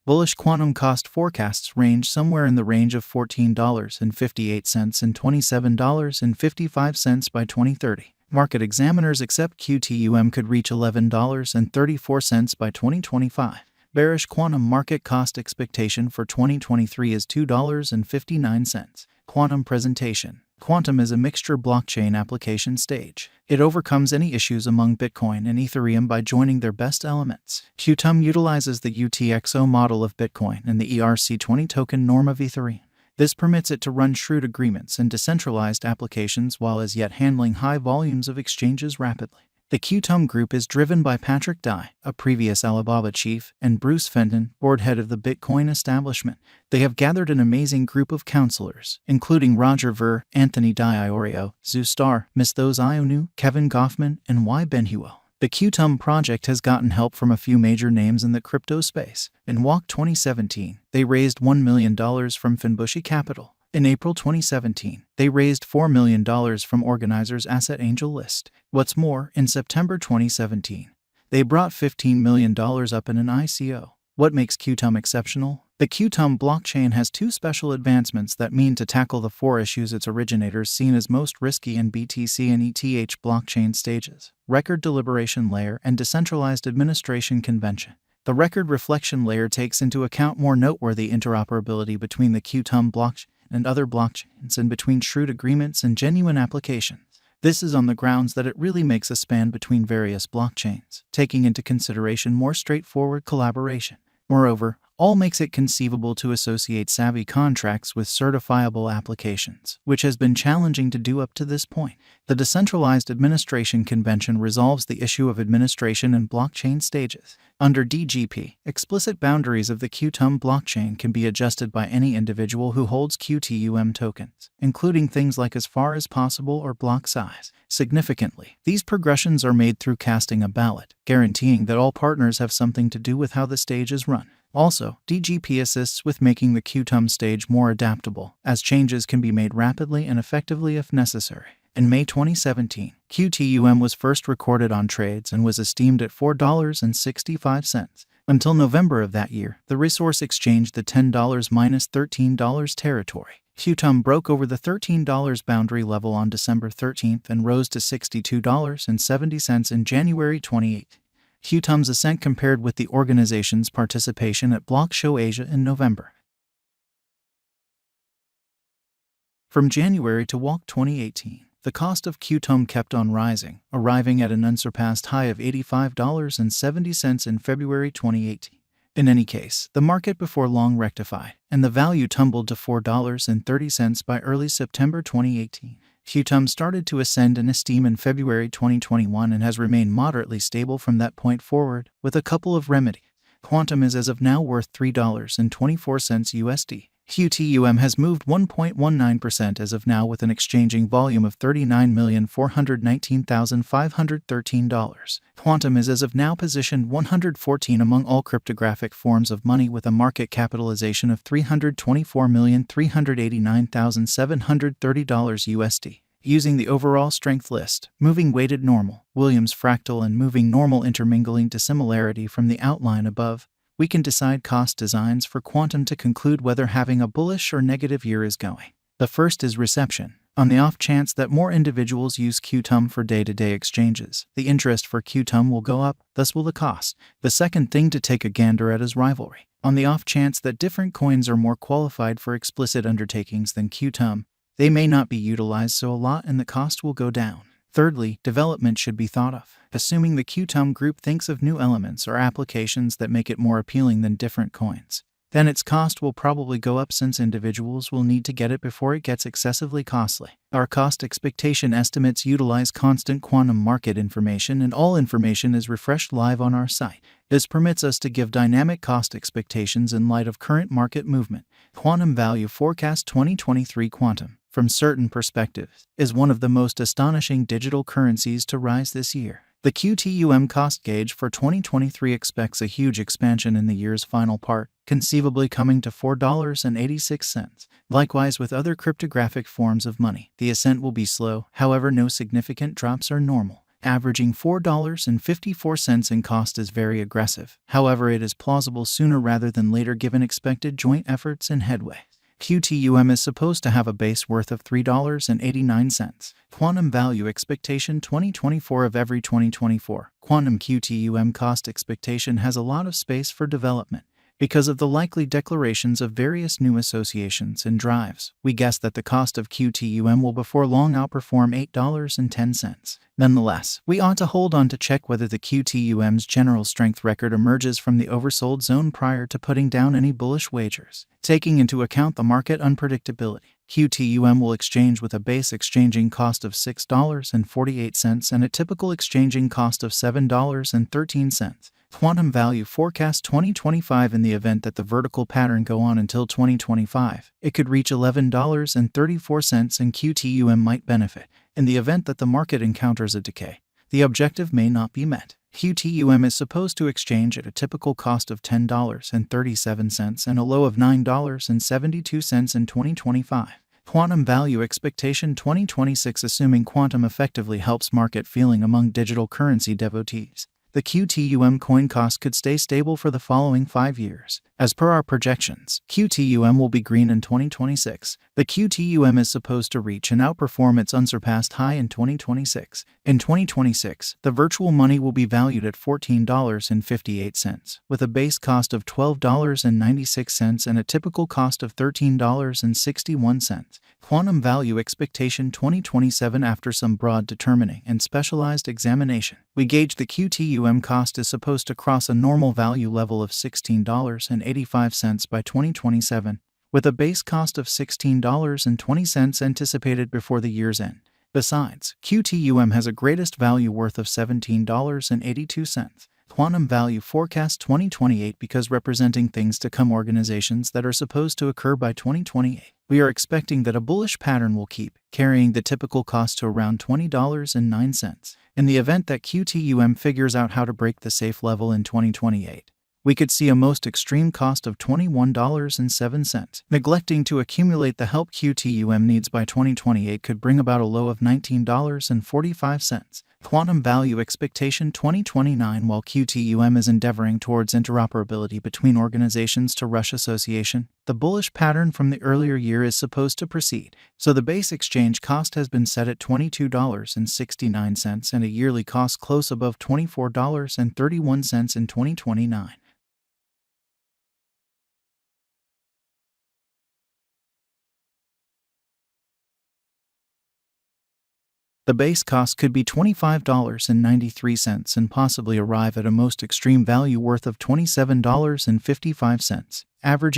Bullish quantum cost forecasts range somewhere in the range of $14.58 and $27.55 by 2030. Market examiners accept Qtum could reach $11.34 by 2025. Bearish quantum market cost expectation for 2023 is $2.59. Quantum presentation. Quantum is a mixture blockchain application stage. It overcomes any issues among Bitcoin and Ethereum by joining their best elements. Qtum utilizes the UTXO model of Bitcoin and the ERC20 token norm of Ethereum. This permits it to run shrewd agreements and decentralized applications while as yet handling high volumes of exchanges rapidly. The Qtum group is driven by Patrick Dye, a previous Alibaba chief, and Bruce Fenton, board head of the Bitcoin establishment. They have gathered an amazing group of counselors, including Roger Ver, Anthony D'Iorio, Zhu Star, Misthos Ionu, Kevin Goffman, and Y. Benhuel. The Qtum project has gotten help from a few major names in the crypto space. In WAC 2017, they raised $1 million from Finbushi Capital. In April 2017, they raised $4 million from organizers Asset Angel List. What's more, in September 2017, they brought $15 million up in an ICO. What makes Qtum exceptional? The Qtum blockchain has two special advancements that mean to tackle the four issues its originators seen as most risky in BTC and ETH blockchain stages: record deliberation layer and decentralized administration convention. The record reflection layer takes into account more noteworthy interoperability between the Qtum blockchain and other blockchains and between shrewd agreements and genuine applications. This is on the grounds that it really makes a span between various blockchains, taking into consideration more straightforward collaboration. Moreover, all makes it conceivable to associate savvy contracts with certifiable applications, which has been challenging to do up to this point. The Decentralized Administration Convention resolves the issue of administration and blockchain stages. Under DGP, explicit boundaries of the Qtum blockchain can be adjusted by any individual who holds Qtum tokens, including things like as far as possible or block size. Significantly, these progressions are made through casting a ballot, guaranteeing that all partners have something to do with how the stage is run. Also, DGP assists with making the Qtum stage more adaptable, as changes can be made rapidly and effectively if necessary. In May 2017, Qtum was first recorded on trades and was esteemed at $4.65. Until November of that year, the resource exchanged the $10-$13 territory. Qtum broke over the $13 boundary level on December 13th and rose to $62.70 in January 2018. Qtum's ascent compared with the organization's participation at Block Show Asia in November. From January to WAC 2018, the cost of Qtum kept on rising, arriving at an unsurpassed high of $85.70 in February 2018. In any case, the market before long rectified, and the value tumbled to $4.30 by early September 2018. Qtum started to ascend in esteem in February 2021 and has remained moderately stable from that point forward, with a couple of remedies. Quantum is as of now worth $3.24 USD. Qtum has moved 1.19% as of now with an exchanging volume of $39,419,513. Quantum is as of now positioned 114 among all cryptographic forms of money with a market capitalization of $324,389,730 USD. Using the overall strength list, moving weighted normal, Williams fractal and moving normal intermingling to similarity from the outline above, we can decide cost designs for Quantum to conclude whether having a bullish or negative year is going. The first is reception. On the off chance that more individuals use Qtum for day-to-day exchanges, the interest for Qtum will go up, thus will the cost. The second thing to take a gander at is rivalry. On the off chance that different coins are more qualified for explicit undertakings than Qtum, they may not be utilized so a lot and the cost will go down. Thirdly, development should be thought of. Assuming the Qtum group thinks of new elements or applications that make it more appealing than different coins, then its cost will probably go up since individuals will need to get it before it gets excessively costly. Our cost expectation estimates utilize constant quantum market information, and all information is refreshed live on our site. This permits us to give dynamic cost expectations in light of current market movement. Quantum Value Forecast 2023 Quantum, from certain perspectives, is one of the most astonishing digital currencies to rise this year. The Qtum cost gauge for 2023 expects a huge expansion in the year's final part, conceivably coming to $4.86. Likewise with other cryptographic forms of money, the ascent will be slow, however no significant drops are normal. averaging $4.54 in cost is very aggressive. However, it is plausible sooner rather than later given expected joint efforts and headway. Qtum is supposed to have a base worth of $3.89. Quantum value expectation 2024 of every 2024. Quantum Qtum cost expectation has a lot of space for development. Because of the likely declarations of various new associations and drives, we guess that the cost of Qtum will before long outperform $8.10. Nonetheless, we ought to hold on to check whether the Qtum's general strength record emerges from the oversold zone prior to putting down any bullish wagers. Taking into account the market unpredictability, Qtum will exchange with a base exchanging cost of $6.48 and a typical exchanging cost of $7.13. Quantum value forecast 2025. In the event that the vertical pattern go on until 2025, it could reach $11.34 and Qtum might benefit. In the event that the market encounters a decay, the objective may not be met. Qtum is supposed to exchange at a typical cost of $10.37 and a low of $9.72 in 2025. Quantum value expectation 2026. Assuming quantum effectively helps market feeling among digital currency devotees, the Qtum coin cost could stay stable for the following 5 years. As per our projections, Qtum will be green in 2026. The Qtum is supposed to reach and outperform its unsurpassed high in 2026. In 2026, the virtual money will be valued at $14.58, with a base cost of $12.96 and a typical cost of $13.61. Quantum value expectation 2027. After some broad determining and specialized examination, we gauge the Qtum cost is supposed to cross a normal value level of $16.85 by 2027, with a base cost of $16.20 anticipated before the year's end. Besides, Qtum has a greatest value worth of $17.82. Quantum value forecast 2028. Because representing things to come, organizations that are supposed to occur by 2028, we are expecting that a bullish pattern will keep carrying the typical cost to around $20.09. In the event that Qtum figures out how to break the safe level in 2028, we could see a most extreme cost of $21.07. Neglecting to accumulate the help Qtum needs by 2028 could bring about a low of $19.45. Quantum value expectation 2029. While Qtum is endeavoring towards interoperability between organizations to Rush Association, the bullish pattern from the earlier year is supposed to proceed, so the base exchange cost has been set at $22.69 and a yearly cost close above $24.31 in 2029. The base cost could be $25.93 and possibly arrive at a most extreme value worth of $27.55, averaging